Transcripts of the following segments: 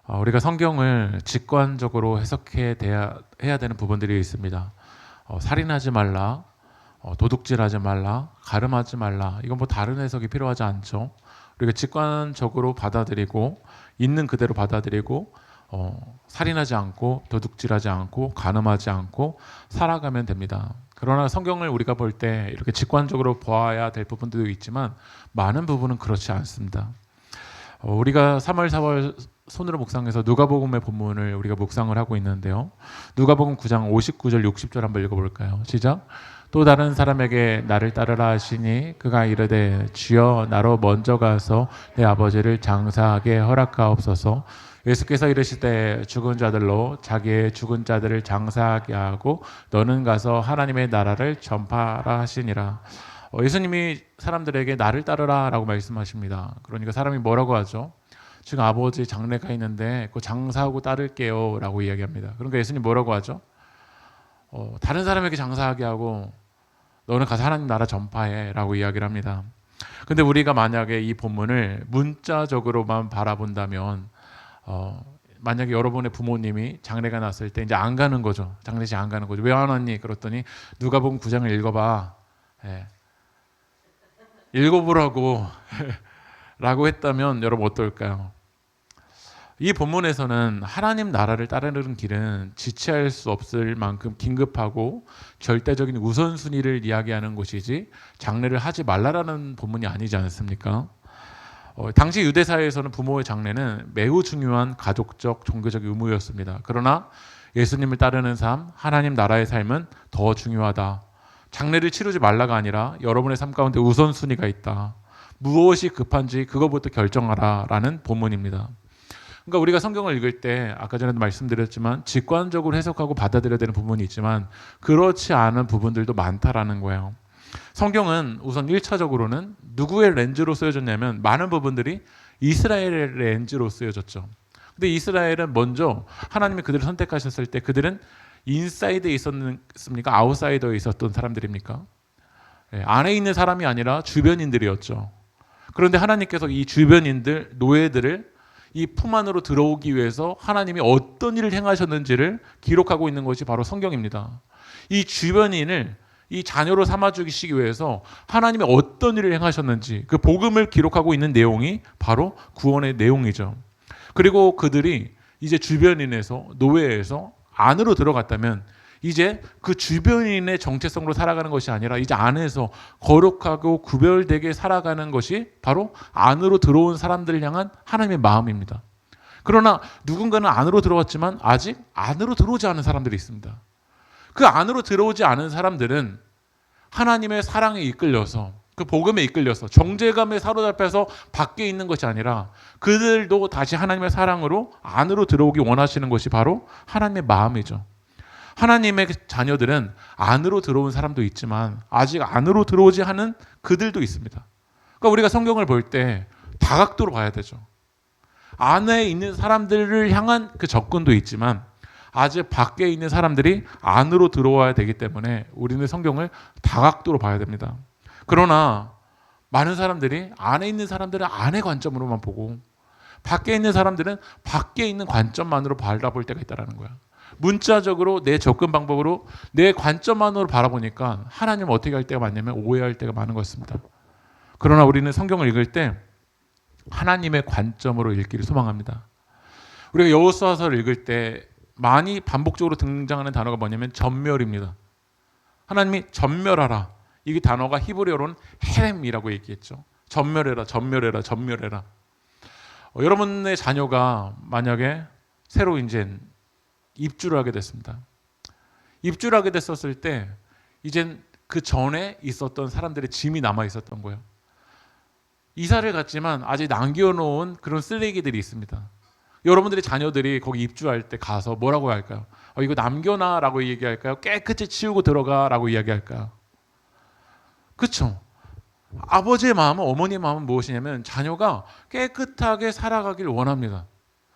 우리가 성경을 직관적으로 해야 되는 부분들이 있습니다. 살인하지 말라, 도둑질하지 말라, 가늠하지 말라. 이건 뭐 다른 해석이 필요하지 않죠. 우리가 직관적으로 받아들이고 있는 그대로 받아들이고 살인하지 않고 도둑질하지 않고 가늠하지 않고 살아가면 됩니다. 그러나 성경을 우리가 볼 때 이렇게 직관적으로 보아야 될 부분도 있지만 많은 부분은 그렇지 않습니다. 우리가 3월 4월 손으로 묵상해서 누가복음의 본문을 우리가 묵상을 하고 있는데요. 누가복음 9장 59절 60절 한번 읽어볼까요? 시작. 또 다른 사람에게 나를 따르라 하시니 그가 이르되 주여 나로 먼저 가서 내 아버지를 장사하게 허락하옵소서. 예수께서 이르시되 죽은 자들로 자기의 죽은 자들을 장사하게 하고 너는 가서 하나님의 나라를 전파하라 하시니라. 예수님이 사람들에게 나를 따르라 라고 말씀하십니다. 그러니까 사람이 뭐라고 하죠? 지금 아버지 장례가 있는데 그 장사하고 따를게요 라고 이야기합니다. 그러니까 예수님 뭐라고 하죠? 다른 사람에게 장사하게 하고 너는 가서 하나님 나라 전파해 라고 이야기를 합니다. 근데 우리가 만약에 이 본문을 문자적으로만 바라본다면 만약에 여러분의 부모님이 장례가 났을 때 이제 안 가는 거죠. 장례식 안 가는 거죠. 왜 안 왔니? 그랬더니 누가복음 9장을 읽어봐. 읽어보라고 라고 했다면 여러분 어떨까요? 이 본문에서는 하나님 나라를 따르는 길은 지체할 수 없을 만큼 긴급하고 절대적인 우선순위를 이야기하는 것이지 장례를 하지 말라라는 본문이 아니지 않습니까? 당시 유대사회에서는 부모의 장례는 매우 중요한 가족적 종교적 의무였습니다. 그러나 예수님을 따르는 삶, 하나님 나라의 삶은 더 중요하다. 장례를 치르지 말라가 아니라 여러분의 삶 가운데 우선순위가 있다. 무엇이 급한지 그거부터 결정하라 라는 본문입니다. 그러니까 우리가 성경을 읽을 때 아까 전에도 말씀드렸지만 직관적으로 해석하고 받아들여야 되는 부분이 있지만 그렇지 않은 부분들도 많다라는 거예요. 성경은 우선 1차적으로는 누구의 렌즈로 쓰여졌냐면 많은 부분들이 이스라엘의 렌즈로 쓰여졌죠. 근데 이스라엘은 먼저 하나님이 그들을 선택하셨을 때 그들은 인사이드에 있었습니까? 아웃사이더에 있었던 사람들입니까? 안에 있는 사람이 아니라 주변인들이었죠. 그런데 하나님께서 이 주변인들, 노예들을 이 품 안으로 들어오기 위해서 하나님이 어떤 일을 행하셨는지를 기록하고 있는 것이 바로 성경입니다. 이 주변인을 이 자녀로 삼아주시기 위해서 하나님이 어떤 일을 행하셨는지 그 복음을 기록하고 있는 내용이 바로 구원의 내용이죠. 그리고 그들이 이제 주변인에서 노예에서 안으로 들어갔다면 이제 그 주변인의 정체성으로 살아가는 것이 아니라 이제 안에서 거룩하고 구별되게 살아가는 것이 바로 안으로 들어온 사람들을 향한 하나님의 마음입니다. 그러나 누군가는 안으로 들어왔지만 아직 안으로 들어오지 않은 사람들이 있습니다. 그 안으로 들어오지 않은 사람들은 하나님의 사랑에 이끌려서 그 복음에 이끌려서 정죄감에 사로잡혀서 밖에 있는 것이 아니라 그들도 다시 하나님의 사랑으로 안으로 들어오기 원하시는 것이 바로 하나님의 마음이죠. 하나님의 자녀들은 안으로 들어온 사람도 있지만 아직 안으로 들어오지 않은 그들도 있습니다. 그러니까 우리가 성경을 볼 때 다각도로 봐야 되죠. 안에 있는 사람들을 향한 그 접근도 있지만 아직 밖에 있는 사람들이 안으로 들어와야 되기 때문에 우리는 성경을 다각도로 봐야 됩니다. 그러나 많은 사람들이 안에 있는 사람들은 안의 관점으로만 보고 밖에 있는 사람들은 밖에 있는 관점만으로 바라볼 때가 있다는 거야. 문자적으로 내 접근 방법으로 내 관점만으로 바라보니까 하나님을 어떻게 할 때가 많냐면 오해할 때가 많은 것 같습니다. 그러나 우리는 성경을 읽을 때 하나님의 관점으로 읽기를 소망합니다. 우리가 여호수아서를 읽을 때 많이 반복적으로 등장하는 단어가 뭐냐면 전멸입니다. 하나님이 전멸하라. 이 단어가 히브리어로는 헤렘이라고 얘기했죠. 전멸해라, 전멸해라, 전멸해라. 여러분의 자녀가 만약에 새로 이제 입주를 하게 됐습니다. 입주를 하게 됐었을 때 이젠 그 전에 있었던 사람들의 짐이 남아 있었던 거예요. 이사를 갔지만 아직 남겨놓은 그런 쓰레기들이 있습니다. 여러분들의 자녀들이 거기 입주할 때 가서 뭐라고 할까요? 이거 남겨놔라고 얘기할까요? 깨끗이 치우고 들어가라고 이야기할까요? 그렇죠? 아버지의 마음은 어머니의 마음은 무엇이냐면 자녀가 깨끗하게 살아가길 원합니다.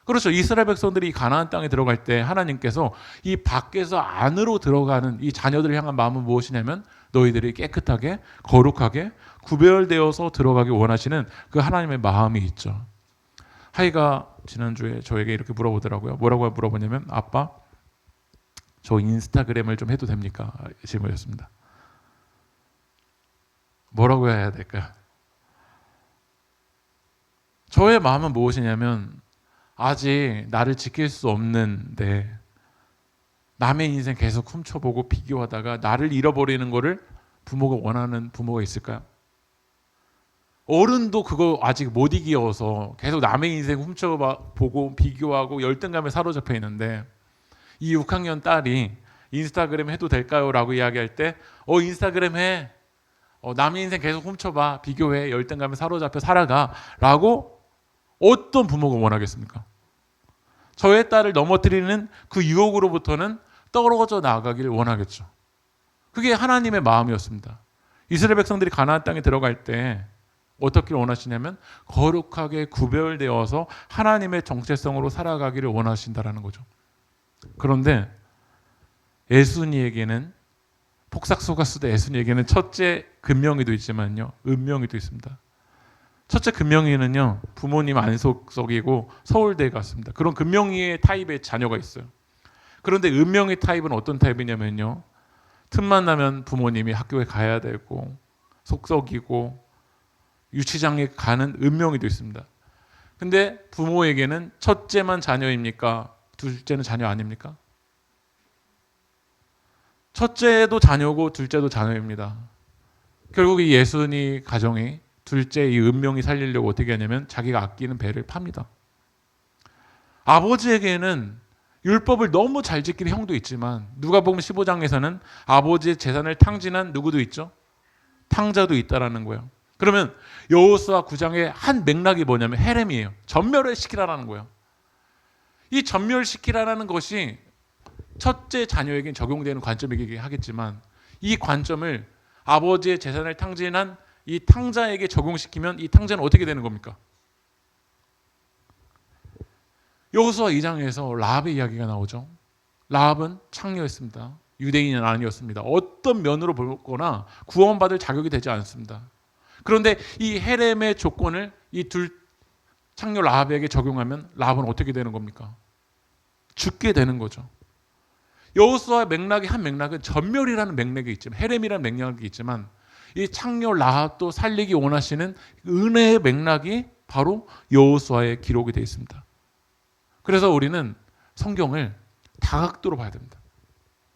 그렇죠. 이스라엘 백성들이 이 가나안 땅에 들어갈 때 하나님께서 이 밖에서 안으로 들어가는 이 자녀들을 향한 마음은 무엇이냐면 너희들이 깨끗하게 거룩하게 구별되어서 들어가길 원하시는 그 하나님의 마음이 있죠. 하이가 지난주에 저에게 이렇게 물어보더라고요. 뭐라고 물어보냐면 아빠 저 인스타그램을 좀 해도 됩니까? 질문이었습니다. 뭐라고 해야 될까요? 저의 마음은 무엇이냐면 아직 나를 지킬 수 없는데 남의 인생 계속 훔쳐보고 비교하다가 나를 잃어버리는 거를 부모가 원하는 부모가 있을까요? 어른도 그거 아직 못 이겨서 계속 남의 인생 훔쳐보고 비교하고 열등감에 사로잡혀 있는데 이 6학년 딸이 인스타그램 해도 될까요? 라고 이야기할 때 인스타그램 해. 남의 인생 계속 훔쳐봐. 비교해. 열등감에 사로잡혀 살아가. 라고 어떤 부모가 원하겠습니까? 저의 딸을 넘어뜨리는 그 유혹으로부터는 떨어져 나가기를 원하겠죠. 그게 하나님의 마음이었습니다. 이스라엘 백성들이 가나안 땅에 들어갈 때 어떻게 원하시냐면 거룩하게 구별되어서 하나님의 정체성으로 살아가기를 원하신다라는 거죠. 그런데 에순이에게는 폭삭 속았수다 에순이에게는 첫째 금명이도 있지만요, 은명이도 있습니다. 첫째 금명이는요, 부모님 안 속이고 서울대에 갔습니다. 그런 금명이의 타입의 자녀가 있어요. 그런데 은명이 타입은 어떤 타입이냐면요, 틈만 나면 부모님이 학교에 가야 되고 속썩이고 유치장에 가는 은명이도 있습니다. 근데 부모에게는 첫째만 자녀입니까? 둘째는 자녀 아닙니까? 첫째도 자녀고 둘째도 자녀입니다. 결국 이 예순이 가정이 둘째 이 은명이 살리려고 어떻게 하냐면 자기가 아끼는 배를 팝니다. 아버지에게는 율법을 너무 잘 지킬 형도 있지만 누가복음 15장에서는 아버지의 재산을 탕진한 누구도 있죠? 탕자도 있다라는 거예요. 그러면 여호수아 9장의 한 맥락이 뭐냐면 헤렘이에요. 전멸을 시키라라는 거예요. 이 전멸시키라는 것이 첫째 자녀에겐 적용되는 관점이긴 하겠지만 이 관점을 아버지의 재산을 탕진한 이 탕자에게 적용시키면 이 탕자는 어떻게 되는 겁니까? 여호수아 2장에서 라합의 이야기가 나오죠. 라합은 창녀였습니다. 유대인은 아니었습니다. 어떤 면으로 보거나 구원받을 자격이 되지 않습니다. 그런데 이 헤렘의 조건을 이 둘 창녀 라합에게 적용하면 라합은 어떻게 되는 겁니까? 죽게 되는 거죠. 여호수아의 맥락의 한 맥락은 전멸이라는 맥락이 있지만 헤렘이라는 맥락이 있지만 이 창녀 라합도 살리기 원하시는 은혜의 맥락이 바로 여호수아의 기록이 되어 있습니다. 그래서 우리는 성경을 다각도로 봐야 됩니다.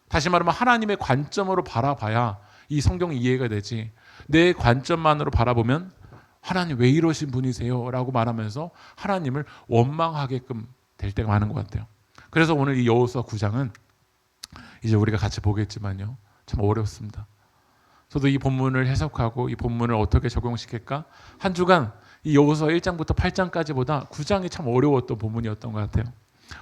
다시 말하면 하나님의 관점으로 바라봐야 이 성경이 이해가 되지, 내 관점만으로 바라보면 하나님 왜 이러신 분이세요? 라고 말하면서 하나님을 원망하게끔 될 때가 많은 것 같아요. 그래서 오늘 이 여호수아 9장은 이제 우리가 같이 보겠지만요, 참 어렵습니다. 저도 이 본문을 해석하고 이 본문을 어떻게 적용시킬까? 한 주간 이 여호수아 1장부터 8장까지보다 9장이 참 어려웠던 본문이었던 것 같아요.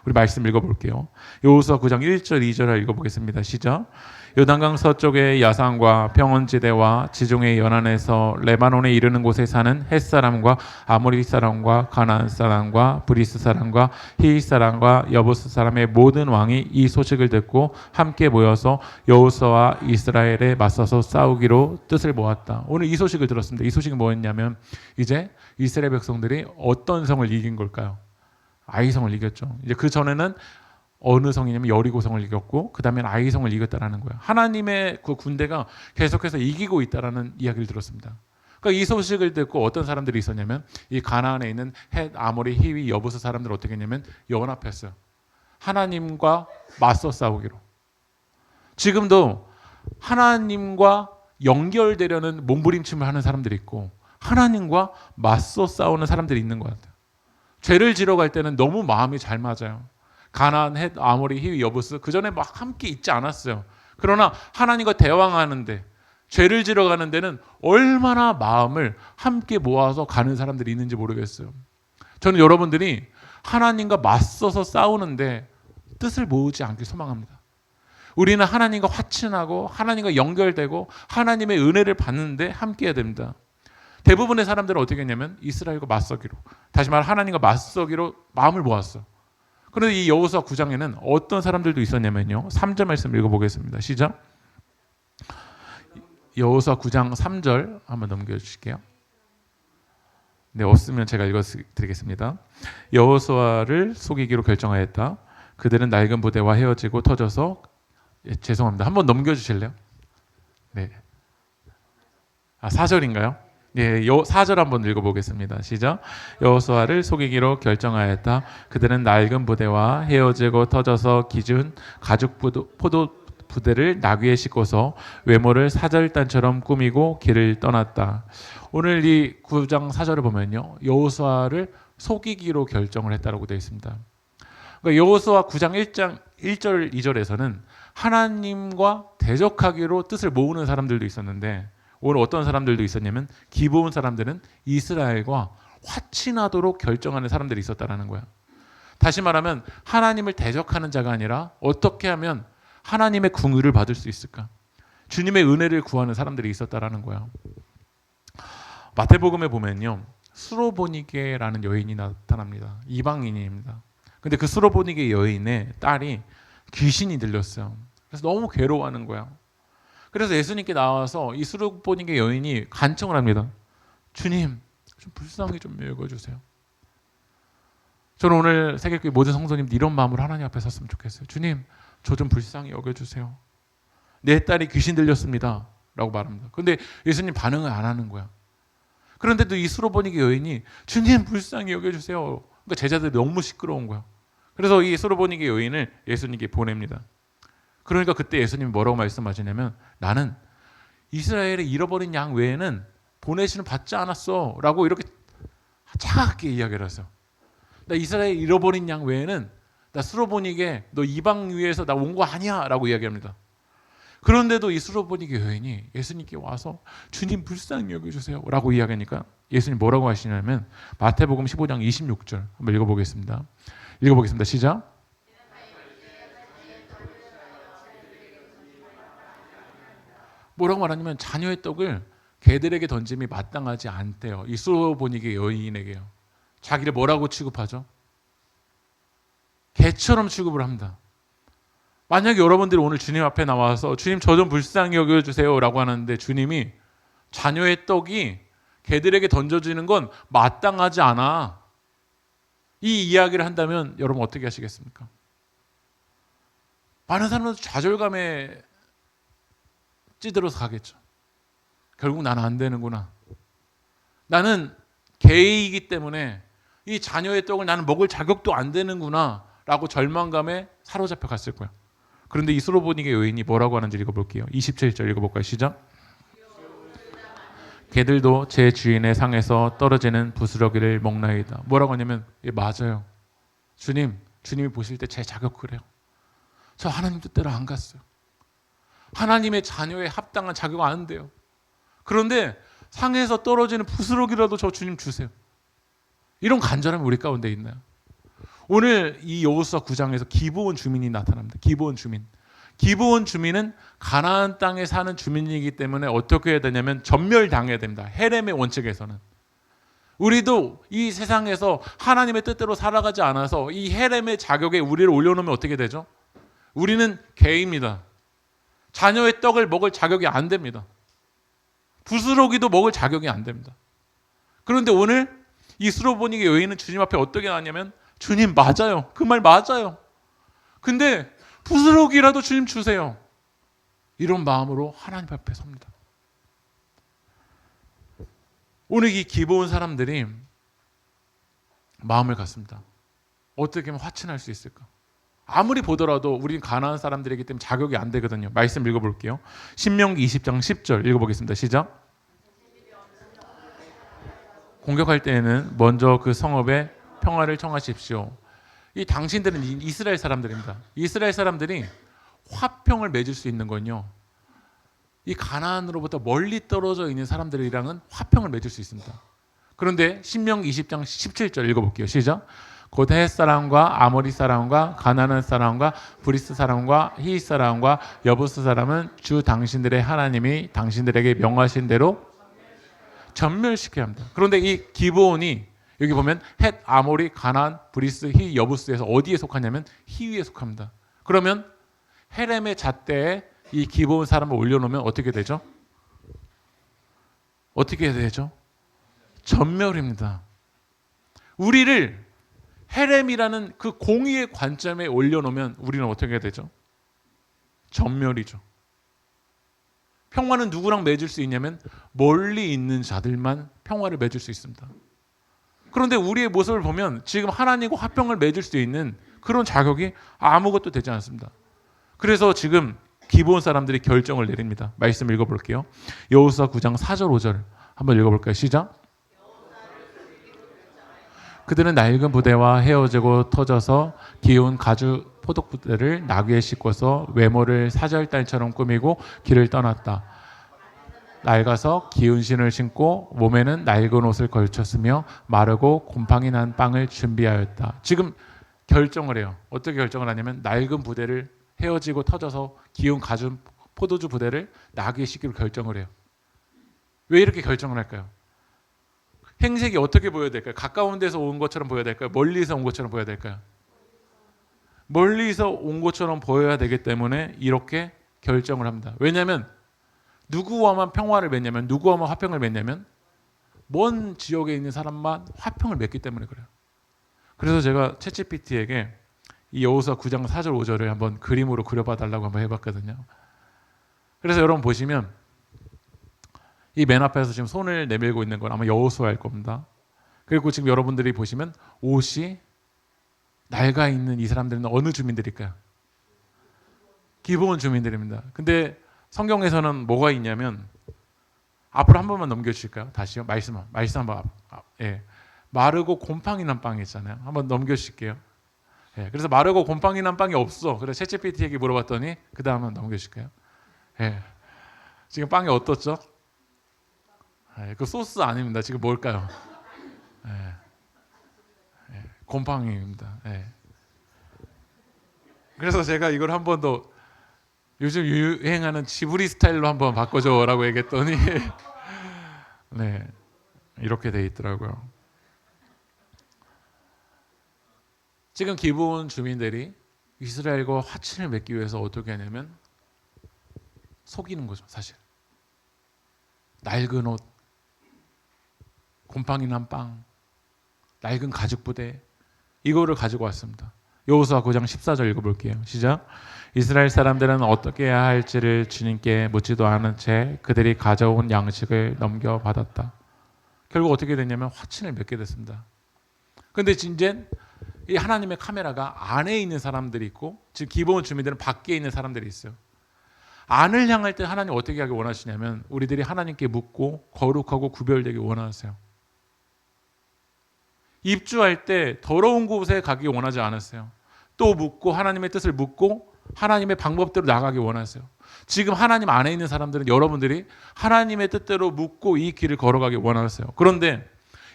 우리 말씀 읽어볼게요. 여호수아 9장 1절 2절 읽어보겠습니다. 시작. 요단강 서쪽의 야산과 평원지대와 지중해 연안에서 레바논에 이르는 곳에 사는 헷사람과 아모리 사람과 가나안 사람과 브리스 사람과 히윗 사람과 여부스 사람의 모든 왕이 이 소식을 듣고 함께 모여서 여호수아와 이스라엘에 맞서서 싸우기로 뜻을 모았다. 오늘 이 소식을 들었습니다. 이 소식이 뭐였냐면 이제 이스라엘 백성들이 어떤 성을 이긴 걸까요? 아이성을 이겼죠. 이제 그 전에는 어느 성이냐면 여리고성을 이겼고 그 다음엔 아이성을 이겼다라는 거예요. 하나님의 그 군대가 계속해서 이기고 있다라는 이야기를 들었습니다. 그러니까 이 소식을 듣고 어떤 사람들이 있었냐면 이 가나안에 있는 헷, 아모리, 히위, 여부스 사람들 어떻게 했냐면 연합했어요. 하나님과 맞서 싸우기로. 지금도 하나님과 연결되려는 몸부림침을 하는 사람들이 있고 하나님과 맞서 싸우는 사람들이 있는 것 같아요. 죄를 지러 갈 때는 너무 마음이 잘 맞아요. 가나안, 헷, 아모리, 히위, 여부스 그 전에 막 함께 있지 않았어요. 그러나 하나님과 대왕하는데 죄를 지러 가는 데는 얼마나 마음을 함께 모아서 가는 사람들이 있는지 모르겠어요. 저는 여러분들이 하나님과 맞서서 싸우는데 뜻을 모으지 않길 소망합니다. 우리는 하나님과 화친하고 하나님과 연결되고 하나님의 은혜를 받는데 함께 해야 됩니다. 대부분의 사람들은 어떻게 했냐면 이스라엘과 맞서기로, 다시 말해 하나님과 맞서기로 마음을 모았어. 그런데 이 여호수아 9장에는 어떤 사람들도 있었냐면요, 3절 말씀 읽어보겠습니다. 시작. 여호수아 9장 3절 한번 넘겨주실게요. 네, 없으면 제가 읽어드리겠습니다. 여호수아를 속이기로 결정하였다. 그들은 낡은 부대와 헤어지고 터져서 죄송합니다. 한번 넘겨주실래요? 네. 4절인가요? 예, 4절 한번 읽어보겠습니다. 시작. 여호수아를 속이기로 결정하였다. 그들은 낡은 부대와 헤어지고 터져서 기준 가죽 포도 부대를 나귀에 싣고서 외모를 사절단처럼 꾸미고 길을 떠났다. 오늘 이 9장 4절을 보면요, 여호수아를 속이기로 결정을 했다라고 되어 있습니다. 그러니까 여호수아 9장 1절 2절에서는 하나님과 대적하기로 뜻을 모으는 사람들도 있었는데, 오늘 어떤 사람들도 있었냐면 기브온 사람들은 이스라엘과 화친하도록 결정하는 사람들이 있었다라는 거야. 다시 말하면 하나님을 대적하는 자가 아니라 어떻게 하면 하나님의 궁유를 받을 수 있을까? 주님의 은혜를 구하는 사람들이 있었다라는 거야. 마태복음에 보면요, 수로보니게라는 여인이 나타납니다. 이방인입니다. 근데 그 수로보니게 여인의 딸이 귀신이 들렸어요. 그래서 너무 괴로워하는 거야. 그래서 예수님께 나와서 이 수로보니게 여인이 간청을 합니다. 주님, 좀 불쌍히 좀 여겨주세요. 저는 오늘 새벽교회 모든 성도님들 이런 마음으로 하나님 앞에 섰으면 좋겠어요. 주님, 저 좀 불쌍히 여겨주세요. 내 딸이 귀신 들렸습니다. 라고 말합니다. 그런데 예수님 반응을 안 하는 거야. 그런데도 이 수로보니게 여인이 주님 불쌍히 여겨주세요. 그러니까 제자들이 너무 시끄러운 거야. 그래서 이 수로보니게 여인을 예수님께 보냅니다. 그러니까 그때 예수님이 뭐라고 말씀하시냐면, 나는 이스라엘의 잃어버린 양 외에는 보내시는 받지 않았어 라고 이렇게 차갑게 이야기를 하세요. 나 이스라엘 잃어버린 양 외에는 나 수로보니게 너 이방 위에서 나 온 거 아니야 라고 이야기합니다. 그런데도 이 수로보니게 여인이 예수님께 와서 주님 불쌍히 여겨주세요 라고 이야기하니까 예수님 뭐라고 하시냐면 마태복음 15장 26절 한번 읽어보겠습니다. 시작. 뭐라고 말하냐면 자녀의 떡을 개들에게 던짐이 마땅하지 않대요. 이 수로보니게 여인에게요. 자기를 뭐라고 취급하죠? 개처럼 취급을 합니다. 만약에 여러분들이 오늘 주님 앞에 나와서 주님 저 좀 불쌍히 여겨주세요 라고 하는데 주님이 자녀의 떡이 개들에게 던져지는 건 마땅하지 않아, 이 이야기를 한다면 여러분 어떻게 하시겠습니까? 많은 사람들은 좌절감에 찌들어서 가겠죠. 결국 나는 안 되는구나. 나는 개이기 때문에 이 자녀의 떡을 나는 먹을 자격도 안 되는구나 라고 절망감에 사로잡혀 갔을 거야. 그런데 이 수로보니게 여인이 뭐라고 하는지 읽어볼게요. 27절 읽어볼까요? 시작. 개들도 제 주인의 상에서 떨어지는 부스러기를 먹나이다. 뭐라고 하냐면 맞아요. 주님이 보실 때 제 자격 그래요. 저 하나님 뜻대로 안 갔어요. 하나님의 자녀에 합당한 자격 안 돼요. 그런데 상에서 떨어지는 부스러기라도 저 주님 주세요. 이런 간절함이 우리 가운데 있나요? 오늘 이 여호수아 9장에서 기브온 주민이 나타납니다. 기브온 주민은 가나안 땅에 사는 주민이기 때문에 어떻게 해야 되냐면 전멸당해야 됩니다. 헤렘의 원칙에서는. 우리도 이 세상에서 하나님의 뜻대로 살아가지 않아서 이 헤렘의 자격에 우리를 올려놓으면 어떻게 되죠? 우리는 개입니다. 자녀의 떡을 먹을 자격이 안 됩니다. 부스러기도 먹을 자격이 안 됩니다. 그런데 오늘 이 수로보니게 여인은 주님 앞에 어떻게 나왔냐면 주님 맞아요. 그 말 맞아요. 근데 부스러기라도 주님 주세요. 이런 마음으로 하나님 앞에 섭니다. 오늘 이 기브온 사람들이 마음을 갖습니다. 어떻게 하면 화친할 수 있을까? 아무리 보더라도 우리는 가나안 사람들이기 때문에 자격이 안 되거든요. 말씀 읽어볼게요. 신명기 20장 10절 읽어보겠습니다. 시작. 공격할 때에는 먼저 그 성읍에 평화를 청하십시오. 이 당신들은 이스라엘 사람들입니다. 이스라엘 사람들이 화평을 맺을 수 있는 건요, 이 가나안으로부터 멀리 떨어져 있는 사람들이랑은 화평을 맺을 수 있습니다. 그런데 신명기 20장 17절 읽어볼게요. 시작. 곧 헷 사람과 아모리 사람과 가나안 사람과 브리스 사람과 히윗 사람과 여부스 사람은 주 당신들의 하나님이 당신들에게 명하신 대로 전멸시켜야 합니다. 그런데 이 기브온이 여기 보면 헷, 아모리, 가나안, 브리스, 히, 여부스에서 어디에 속하냐면 히위에 속합니다. 그러면 헤렘의 잣대에 이 기브온 사람을 올려놓으면 어떻게 되죠? 전멸입니다. 우리를 헤렘이라는 그 공의의 관점에 올려놓으면 우리는 어떻게 되죠? 전멸이죠. 평화는 누구랑 맺을 수 있냐면 멀리 있는 자들만 평화를 맺을 수 있습니다. 그런데 우리의 모습을 보면 지금 하나님과 화평을 맺을 수 있는 그런 자격이 아무것도 되지 않습니다. 그래서 지금 기브온 사람들이 결정을 내립니다. 말씀 읽어볼게요. 여호수아 9장 4절 5절 한번 읽어볼까요? 시작. 그들은 낡은 부대와 헤어지고 터져서 기운 가죽 포독 부대를 나귀에 싣고서 외모를 사절단처럼 꾸미고 길을 떠났다. 낡아서 기운 신을 신고 몸에는 낡은 옷을 걸쳤으며 마르고 곰팡이 난 빵을 준비하였다. 지금 결정을 해요. 어떻게 결정을 하냐면 낡은 부대를 헤어지고 터져서 기운 가죽 포도주 부대를 나귀에 싣기로 결정을 해요. 왜 이렇게 결정을 할까요? 행색이 어떻게 보여야 될까요? 가까운 데서 온 것처럼 보여야 될까요? 멀리서 온 것처럼 보여야 될까요? 멀리서 온 것처럼 보여야 되기 때문에 이렇게 결정을 합니다. 왜냐하면 누구와만 평화를 맺냐면 누구와만 화평을 맺냐면 먼 지역에 있는 사람만 화평을 맺기 때문에 그래요. 그래서 제가 챗GPT에게 이 여호수아 9장 4절 5절을 한번 그림으로 그려봐 달라고 한번 해봤거든요. 그래서 여러분 보시면 이 맨 앞에서 지금 손을 내밀고 있는 건 아마 여호수아일 겁니다. 그리고 지금 여러분들이 보시면 옷이 낡아 있는 이 사람들은 어느 주민들일까요? 기브온 주민들입니다. 근데 성경에서는 뭐가 있냐면 앞으로 한 번만 넘겨주실까요? 다시요. 말씀 한번 예. 마르고 곰팡이 난 빵이 있잖아요. 한번 넘겨주실게요. 예. 그래서 마르고 곰팡이 난 빵이 없어. 그래서 챗GPT에게 물어봤더니 그 다음 한번 넘겨주실까요? 예. 지금 빵이 어떻죠? 예. 그 소스 아닙니다. 지금 뭘까요? 예. 예. 곰팡이입니다. 예. 그래서 제가 이걸 한 번 더 요즘 유행하는 지브리 스타일로 한번 바꿔줘라고 얘기했더니 네 이렇게 돼 있더라고요. 지금 기브온 주민들이 이스라엘과 화친을 맺기 위해서 어떻게 하냐면 속이는 거죠. 사실 낡은 옷, 곰팡이 난 빵, 낡은 가죽 부대 이거를 가지고 왔습니다. 여호수아 9장 14절 읽어볼게요. 시작. 이스라엘 사람들은 어떻게 해야 할지를 주님께 묻지도 않은 채 그들이 가져온 양식을 넘겨받았다. 결국 어떻게 됐냐면 화친을 맺게 됐습니다. 그런데 이제 이 하나님의 카메라가 안에 있는 사람들이 있고 지금 기브온 주민들은 밖에 있는 사람들이 있어요. 안을 향할 때 하나님 어떻게 하기 원하시냐면 우리들이 하나님께 묻고 거룩하고 구별되기 원하세요. 입주할 때 더러운 곳에 가기 원하지 않으세요. 또 묻고 하나님의 뜻을 묻고 하나님의 방법대로 나가기 원하세요. 지금 하나님 안에 있는 사람들은 여러분들이 하나님의 뜻대로 묻고 이 길을 걸어가기 원하세요. 그런데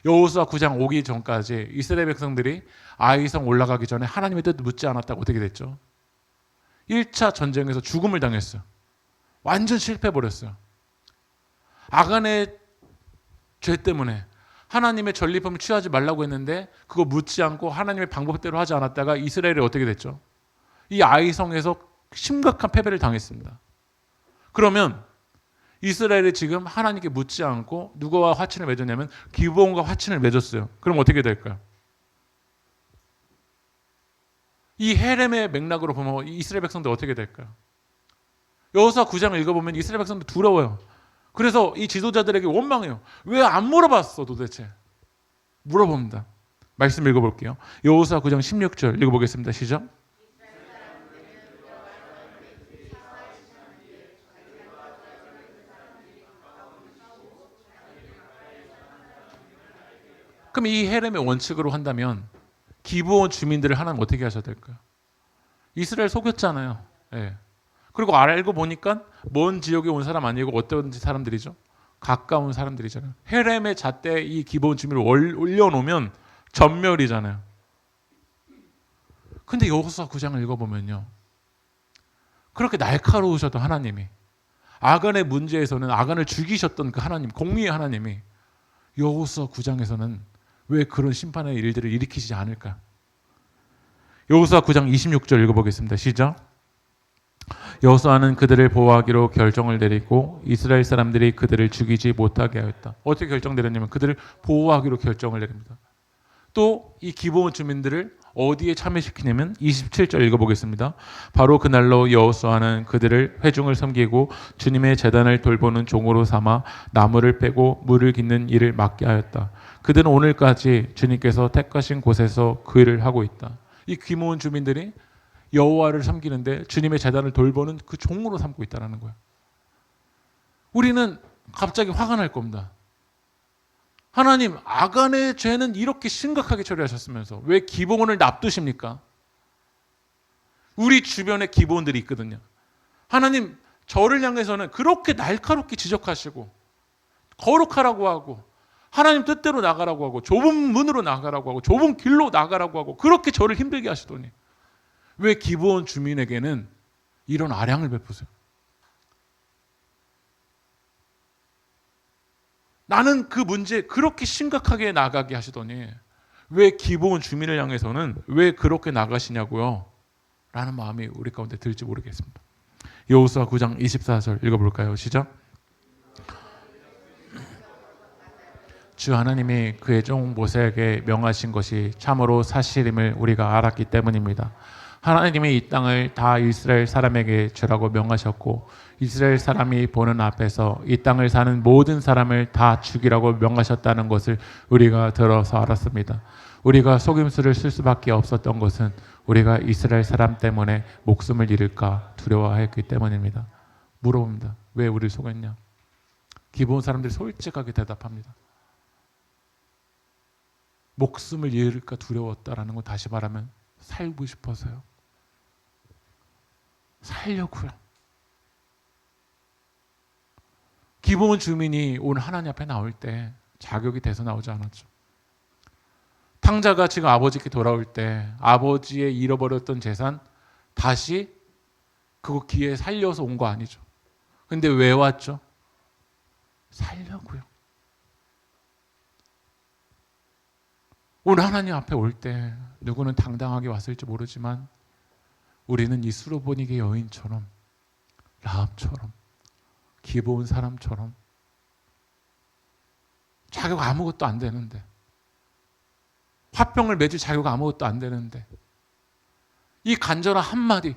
여호수아 9장 오기 전까지 이스라엘 백성들이 아이성 올라가기 전에 하나님의 뜻을 묻지 않았다고 어떻게 됐죠? 1차 전쟁에서 죽음을 당했어요. 완전 실패해버렸어요. 아간의 죄 때문에 하나님의 전리품을 취하지 말라고 했는데 그거 묻지 않고 하나님의 방법대로 하지 않았다가 이스라엘이 어떻게 됐죠? 이 아이성에서 심각한 패배를 당했습니다. 그러면 이스라엘이 지금 하나님께 묻지 않고 누구와 화친을 맺었냐면 기브온과 화친을 맺었어요. 그럼 어떻게 될까요? 이 헤렘의 맥락으로 보면 이스라엘 백성들 어떻게 될까요? 여호수아 9장을 읽어보면 이스라엘 백성들 두려워요. 그래서 이 지도자들에게 원망해요. 왜 안 물어봤어 도대체? 물어봅니다. 말씀 읽어볼게요. 여호수아 9장 16절 읽어보겠습니다. 시작. 그럼 이 헤렘의 원칙으로 한다면 기브온 주민들을 하나님 어떻게 하셔야 될까요? 이스라엘 속였잖아요. 예. 그리고 알고 보니까 먼 지역에 온 사람 아니고 어떤 사람들이죠? 가까운 사람들이잖아요. 헤렘의 잣대에 이 기브온 주민을 올려놓으면 전멸이잖아요. 근데 여호수아 9장을 읽어보면요. 그렇게 날카로우셨던 하나님이 아간의 문제에서는 아간을 죽이셨던 그 하나님, 공의의 하나님이 여호수아 9장에서는 왜 그런 심판의 일들을 일으키지 않을까? 여호수아 9장 26절 읽어보겠습니다. 시작. 여호수아는 그들을 보호하기로 결정을 내리고 이스라엘 사람들이 그들을 죽이지 못하게 하였다. 어떻게 결정되었냐면 그들을 보호하기로 결정을 내립니다. 또 이 기브온 주민들을 어디에 참여시키냐면 27절 읽어보겠습니다. 바로 그날로 여호수아는 그들을 회중을 섬기고 주님의 제단을 돌보는 종으로 삼아 나무를 빼고 물을 깃는 일을 맡게 하였다. 그들은 오늘까지 주님께서 택하신 곳에서 그 일을 하고 있다. 이 기브온 주민들이 여호와를 섬기는데 주님의 제단을 돌보는 그 종으로 삼고 있다는 거예요. 우리는 갑자기 화가 날 겁니다. 하나님, 아간의 죄는 이렇게 심각하게 처리하셨으면서 왜 기브온을 납두십니까? 우리 주변에 기브온들이 있거든요. 하나님, 저를 향해서는 그렇게 날카롭게 지적하시고 거룩하라고 하고 하나님 뜻대로 나가라고 하고 좁은 문으로 나가라고 하고 좁은 길로 나가라고 하고 그렇게 저를 힘들게 하시더니 왜 기브온 주민에게는 이런 아량을 베푸세요? 나는 그 문제 그렇게 심각하게 나가게 하시더니 왜 기브온 주민을 향해서는 왜 그렇게 나가시냐고요? 라는 마음이 우리 가운데 들지 모르겠습니다. 여호수아 9장 24절 읽어볼까요? 시작. 주 하나님이 그의 종 모세에게 명하신 것이 참으로 사실임을 우리가 알았기 때문입니다. 하나님이 이 땅을 다 이스라엘 사람에게 주라고 명하셨고 이스라엘 사람이 보는 앞에서 이 땅을 사는 모든 사람을 다 죽이라고 명하셨다는 것을 우리가 들어서 알았습니다. 우리가 속임수를 쓸 수밖에 없었던 것은 우리가 이스라엘 사람 때문에 목숨을 잃을까 두려워했기 때문입니다. 물어봅니다. 왜 우리를 속였냐? 기브온 사람들이 솔직하게 대답합니다. 목숨을 잃을까 두려웠다라는 건 다시 말하면 살고 싶어서요. 살려고요. 기브온 주민이 오늘 하나님 앞에 나올 때 자격이 돼서 나오지 않았죠. 탕자가 지금 아버지께 돌아올 때 아버지의 잃어버렸던 재산 다시 그거 기회에 살려서 온 거 아니죠. 근데 왜 왔죠? 살려고요. 오늘 하나님 앞에 올 때 누구는 당당하게 왔을지 모르지만 우리는 이 수로보니게 여인처럼 라합처럼 기브온 사람처럼 자격 아무것도 안 되는데 화병을 맺을 자격 아무것도 안 되는데 이 간절한 한마디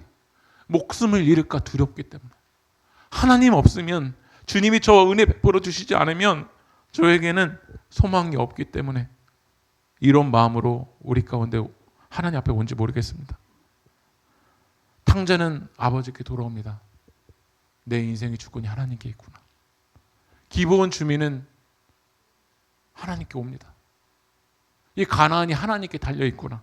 목숨을 잃을까 두렵기 때문에 하나님 없으면 주님이 저 은혜 베풀어 주시지 않으면 저에게는 소망이 없기 때문에 이런 마음으로 우리 가운데 하나님 앞에 온지 모르겠습니다. 탕자는 아버지께 돌아옵니다. 내 인생의 주권이 하나님께 있구나. 기브온 주민은 하나님께 옵니다. 이 가나안이 하나님께 달려있구나.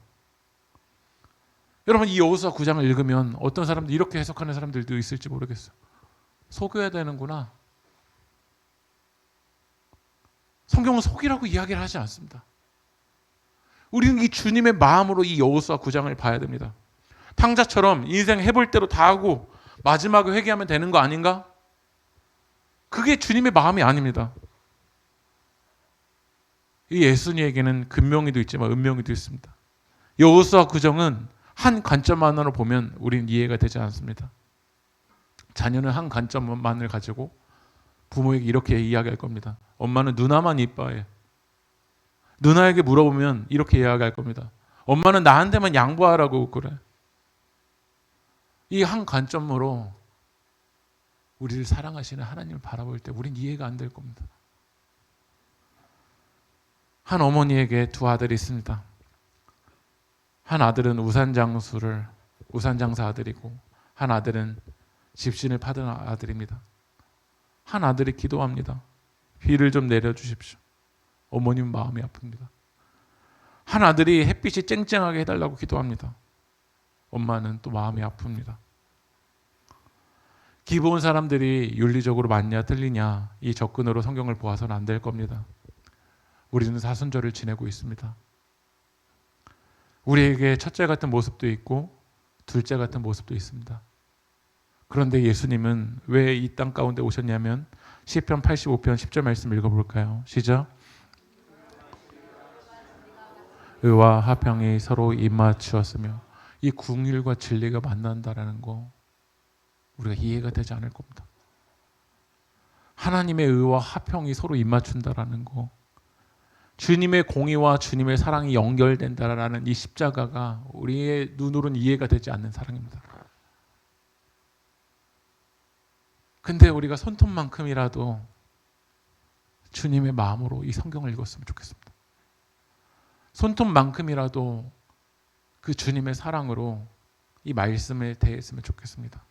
여러분 이 여호수아 9장을 읽으면 어떤 사람들 이렇게 해석하는 사람들도 있을지 모르겠어요. 속여야 되는구나. 성경은 속이라고 이야기를 하지 않습니다. 우리는 이 주님의 마음으로 이 여호수아 9장을 봐야 됩니다. 탕자처럼 인생 해볼 대로 다 하고 마지막에 회개하면 되는 거 아닌가? 그게 주님의 마음이 아닙니다. 이 예수님에게는 금명이도 있지만 은명이도 있습니다. 여호수아 9장은 한 관점만으로 보면 우리는 이해가 되지 않습니다. 자녀는 한 관점만을 가지고 부모에게 이렇게 이야기할 겁니다. 엄마는 누나만 이뻐해. 누나에게 물어보면 이렇게 이야기할 겁니다. 엄마는 나한테만 양보하라고 그래. 이 한 관점으로 우리를 사랑하시는 하나님을 바라볼 때 우린 이해가 안 될 겁니다. 한 어머니에게 두 아들이 있습니다. 한 아들은 우산장사 아들이고 한 아들은 집신을 파던 아들입니다. 한 아들이 기도합니다. 비를 좀 내려주십시오. 어머님 마음이 아픕니다. 한 아들이 햇빛이 쨍쨍하게 해달라고 기도합니다. 엄마는 또 마음이 아픕니다. 기브온 사람들이 윤리적으로 맞냐 틀리냐 이 접근으로 성경을 보아서는 안 될 겁니다. 우리는 사순절을 지내고 있습니다. 우리에게 첫째 같은 모습도 있고 둘째 같은 모습도 있습니다. 그런데 예수님은 왜 이 땅 가운데 오셨냐면 시편 85편 10절 말씀 읽어볼까요? 시작. 의와 화평이 서로 입맞추었으며 이 궁율과 진리가 만난다라는 거 우리가 이해가 되지 않을 겁니다. 하나님의 의와 화평이 서로 입맞춘다라는 거 주님의 공의와 주님의 사랑이 연결된다라는 이 십자가가 우리의 눈으로는 이해가 되지 않는 사랑입니다. 근데 우리가 손톱만큼이라도 주님의 마음으로 이 성경을 읽었으면 좋겠습니다. 손톱만큼이라도 그 주님의 사랑으로 이 말씀에 대했으면 좋겠습니다.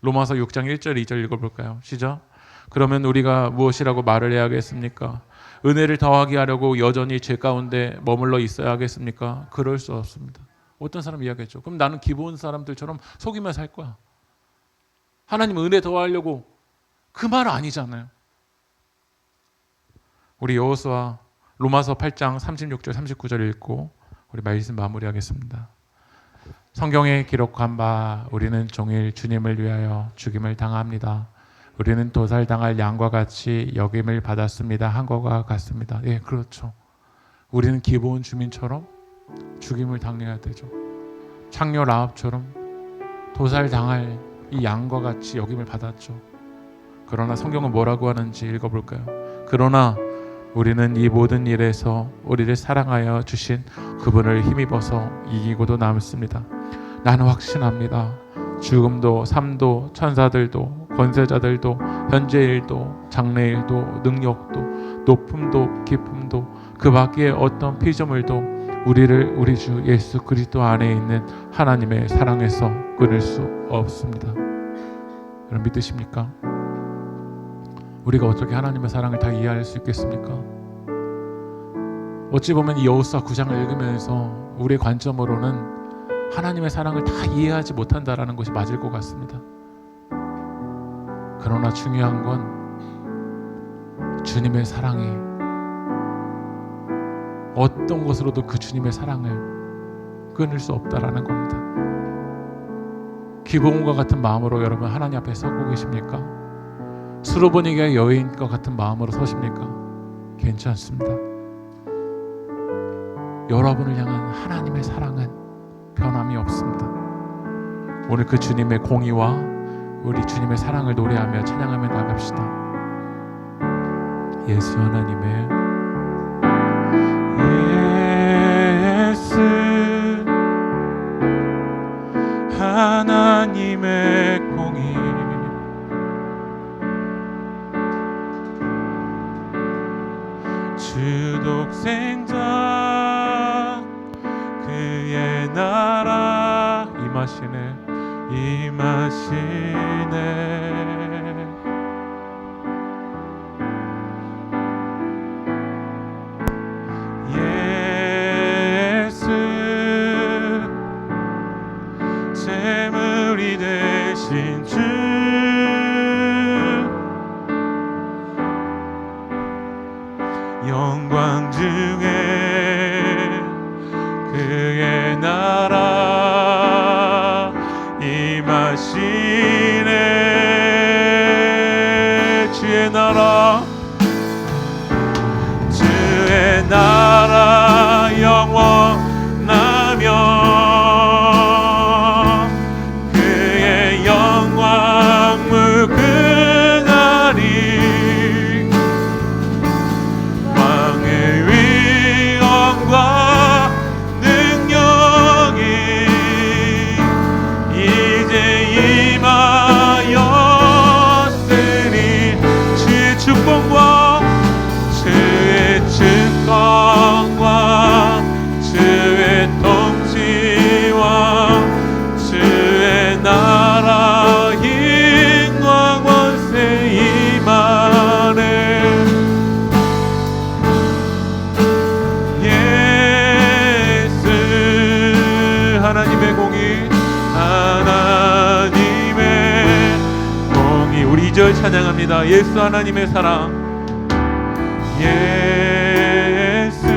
로마서 6장 1절 2절 읽어볼까요? 시작. 그러면 우리가 무엇이라고 말을 해야겠습니까? 은혜를 더하게 하려고 여전히 죄 가운데 머물러 있어야 하겠습니까? 그럴 수 없습니다. 어떤 사람 이야기했죠. 그럼 나는 기본 사람들처럼 속이며 살 거야. 하나님 은혜 더하려고 그 말 아니잖아요. 우리 여호수아 로마서 8장 36절 39절 읽고 우리 말씀 마무리하겠습니다. 성경에 기록한 바 우리는 종일 주님을 위하여 죽임을 당합니다. 우리는 도살당할 양과 같이 여김을 받았습니다. 한 것과 같습니다. 예, 그렇죠. 우리는 기본 주민처럼 죽임을 당해야 되죠. 창녀 라합처럼 도살당할 이 양과 같이 여김을 받았죠. 그러나 성경은 뭐라고 하는지 읽어볼까요? 그러나 우리는 이 모든 일에서 우리를 사랑하여 주신 그분을 힘입어서 이기고도 남습니다. 나는 확신합니다. 죽음도 삶도 천사들도 권세자들도 현재일도 장래일도 능력도 높음도 깊음도 그 밖에 어떤 피조물도 우리를 우리 주 예수 그리스도 안에 있는 하나님의 사랑에서 끊을 수 없습니다. 여러분 믿으십니까? 우리가 어떻게 하나님의 사랑을 다 이해할 수 있겠습니까? 어찌 보면 이 여호수아 9장을 읽으면서 우리의 관점으로는 하나님의 사랑을 다 이해하지 못한다라는 것이 맞을 것 같습니다. 그러나 중요한 건 주님의 사랑이 어떤 것으로도 그 주님의 사랑을 끊을 수 없다라는 겁니다. 기봉과 같은 마음으로 여러분 하나님 앞에 서고 계십니까? 수로보니게 여인과 같은 마음으로 서십니까? 괜찮습니다. 여러분을 향한 하나님의 사랑은 변함이 없습니다. 오늘 그 주님의 공의와 우리 주님의 사랑을 노래하며 찬양하며 나갑시다. 예수 하나님의 예수 하나님의 공의 주 독생자 그의 나라 임하시네 예수 재물이 되신 주 영광 중에 그의 나라 임하시네 주의 나라 영원하며 그의 영광 무궁하리 왕의 위엄과 능력이 이제 임하였으니 주의 축복과 주의 증거와 주의 통치와 주의 나라 영광 권세 임하네 예수 하나님의 공의 하나님의 공의 우리 2절 찬양합니다. 예수 하나님의 사랑 예수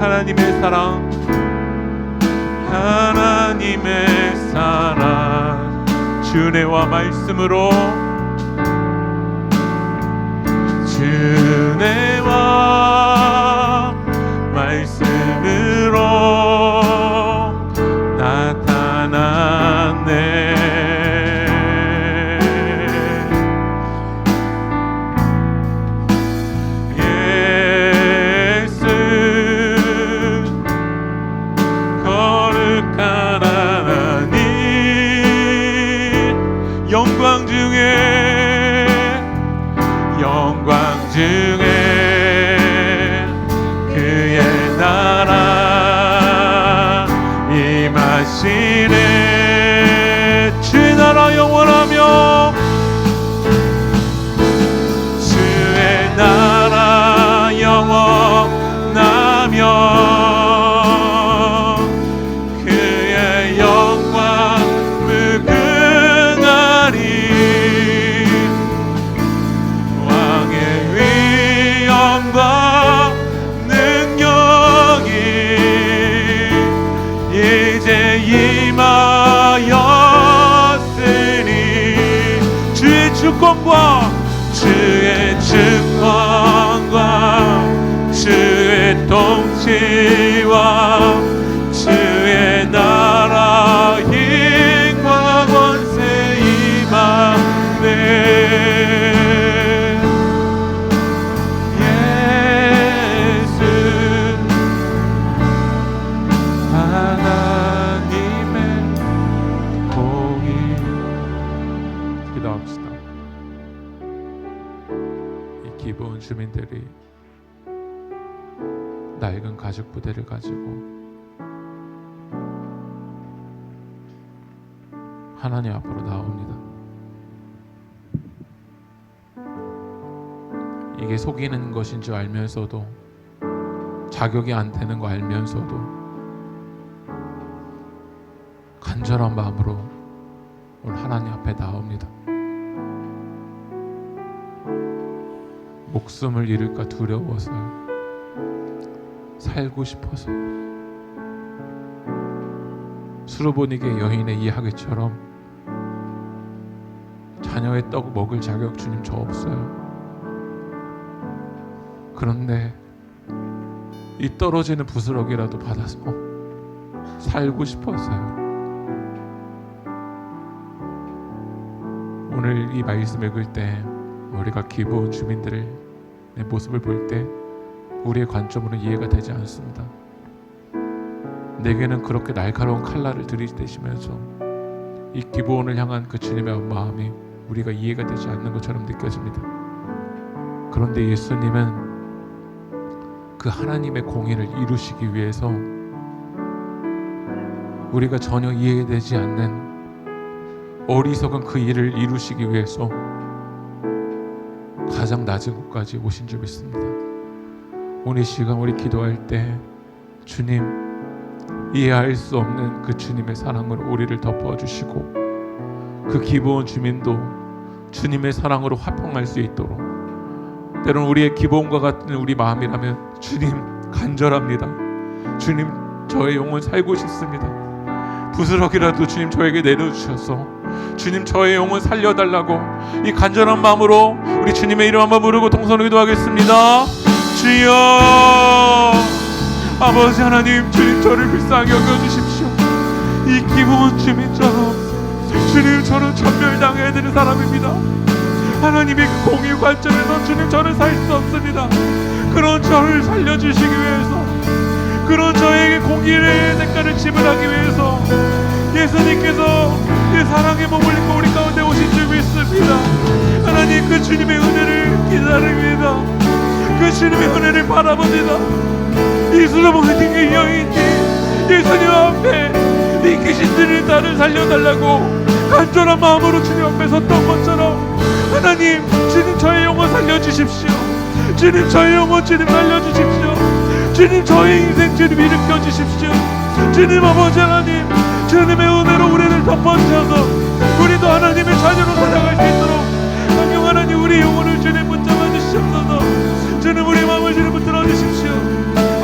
하나님의 사랑 하나님의 사랑 주네와 말씀으로 주네와 말씀으로 나타났네 예수 이네 주의 나라 영원하며 주의 나라 영원하며 그의 영광 무궁하리 왕의 위엄과 능력이 이제 임하였으니 주의 주권과 주의 주권과 주의 통치와 주의 나라 힘과 권세 임하네 예수 하나님의 공의 기도합시다. 이 기부온 주민들이 낡은 가죽 부대를 가지고 하나님 앞으로 나옵니다. 이게 속이는 것인 줄 알면서도 자격이 안 되는 거 알면서도 간절한 마음으로 오늘 하나님 앞에 나옵니다. 목숨을 잃을까 두려워서요. 살고 싶어서. 수르보니게 여인의 이야기처럼 자녀의 떡 먹을 자격 주님 저 없어요. 그런데 이 떨어지는 부스러기라도 받아서 살고 싶어서요. 오늘 이 말씀 읽을 때 우리가 기부온 주민들의 모습을 볼 때 우리의 관점으로 이해가 되지 않습니다. 내게는 그렇게 날카로운 칼날을 들이대시면서 이 기부원을 향한 그 주님의 마음이 우리가 이해가 되지 않는 것처럼 느껴집니다. 그런데 예수님은 그 하나님의 공의를 이루시기 위해서 우리가 전혀 이해되지 않는 어리석은 그 일을 이루시기 위해서 가장 낮은 곳까지 오신 줄 믿습니다. 오늘 시간 우리 기도할 때 주님 이해할 수 없는 그 주님의 사랑으로 우리를 덮어주시고 그 기부온 주민도 주님의 사랑으로 화평할 수 있도록 때로는 우리의 기부온과 같은 우리 마음이라면 주님 간절합니다. 주님 저의 영혼 살고 싶습니다. 부스럭이라도 주님 저에게 내려주셔서 주님 저의 영혼 살려달라고 이 간절한 마음으로 우리 주님의 이름 한번 부르고 동선으로 기도하겠습니다. 주여 아버지 하나님 주님 저를 불쌍히 여겨주십시오. 이 기부온 주민처럼 주님 저는 천멸당해야 되는 사람입니다. 하나님의 그 공의 관점에서 주님 저를 살 수 없습니다. 그런 저를 살려주시기 위해서 그런 저에게 공의의 대가를 지불하기 위해서 예수님께서 이 사랑의 몸을 입고 우리 가운데 오신 줄 믿습니다. 하나님 그 주님의 은혜를 기다립니다. 그 주님의 은혜를 바라봅니다. 이 수르보니게 여인이 예수님 앞에 이 귀신들이 나를 살려달라고 간절한 마음으로 주님 앞에 섰던 것처럼 하나님 주님 저의 영혼 살려주십시오. 주님 저의 영혼 주님 살려주십시오. 주님 저의 인생 주님 일으켜주십시오. 주님 아버지 하나님 주님의 은혜로 우리를 덮어주셔서 우리도 하나님의 자녀로 살아갈 수 있도록 성령 하나님 우리 영혼을 주님 붙잡아 주시옵소서. 주님 우리 마음을 주님 붙들어 주십시오.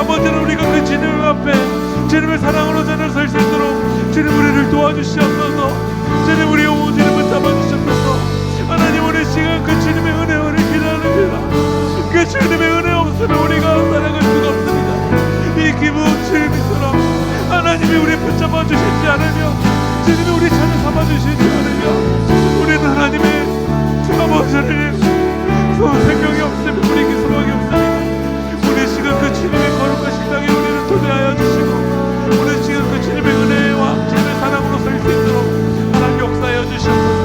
아버지는 우리가 그 주님 앞에 주님의 사랑으로 전을 설 수 있도록 주님 우리를 도와주시옵소서. 주님 우리 영혼 주님 붙잡아 주시옵소서. 하나님 우리 시간 그 주님의 은혜를 기다립니다. 그 주님의 은혜 없으면 우리가 살아갈 수가 없습니다. 이 기분 주님처럼 하나님이 우리 붙잡아 주시지 않으며 주님이 우리 자녀 삼아 주시지 않으며 우리는 하나님의 아버지를 생명이 없으면 우리에게 소망이 없습니다. 우리 시간 그 주님의 거룩한 식당에 우리를 초대하여 주시고 우리 시간 그 주님의 은혜와 주님의 사랑으로 설 수 있도록 하나님 역사하여 주시옵소서.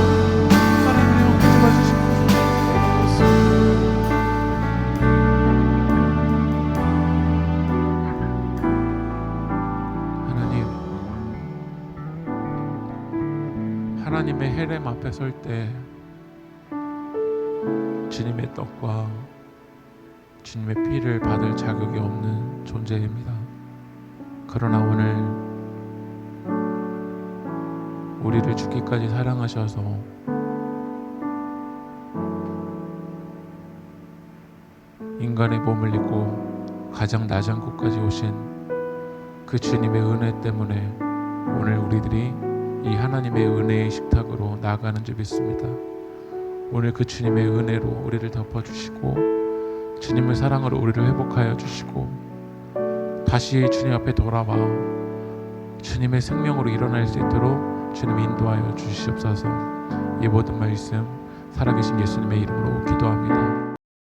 하나님 붙잡아 주시옵소서. 하나님의 헤렘 앞에 설 때 주님의 떡과 주님의 피를 받을 자격이 없는 존재입니다. 그러나 오늘 우리를 죽기까지 사랑하셔서 인간의 몸을 입고 가장 낮은 곳까지 오신 그 주님의 은혜 때문에 오늘 우리들이 이 하나님의 은혜의 식탁으로 나아가는 줄 믿습니다. 오늘 그 주님의 은혜로 우리를 덮어주시고 주님의 사랑으로 우리를 회복하여 주시고 다시 주님 앞에 돌아와 주님의 생명으로 일어날 수 있도록 주님 인도하여 주시옵소서. 이 모든 말씀 살아계신 예수님의 이름으로 기도합니다.